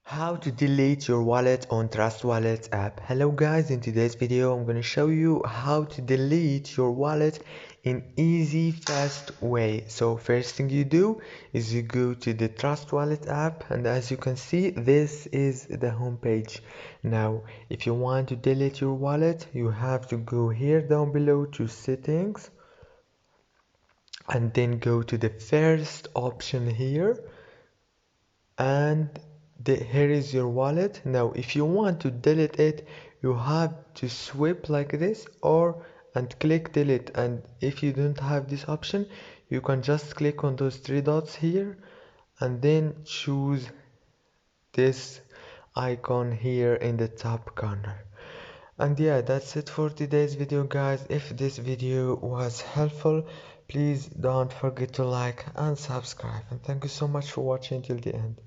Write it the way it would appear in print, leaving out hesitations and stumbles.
How to delete your wallet on Trust Wallet app. Hello guys, in today's video I'm going to show you how to delete your wallet in easy fast way. So first thing you do is you go to the Trust Wallet app, and as you can see this is the home page. Now if you want to delete your wallet, you have to go here down below to settings and then go to the first option here, and here is your wallet. Now if you want to delete it, you have to swipe like this and click delete, and if you don't have this option you can just click on those three dots here and then choose this icon here in the top corner. And yeah, that's it for today's video guys. If this video was helpful, please don't forget to like and subscribe, and thank you so much for watching till the end.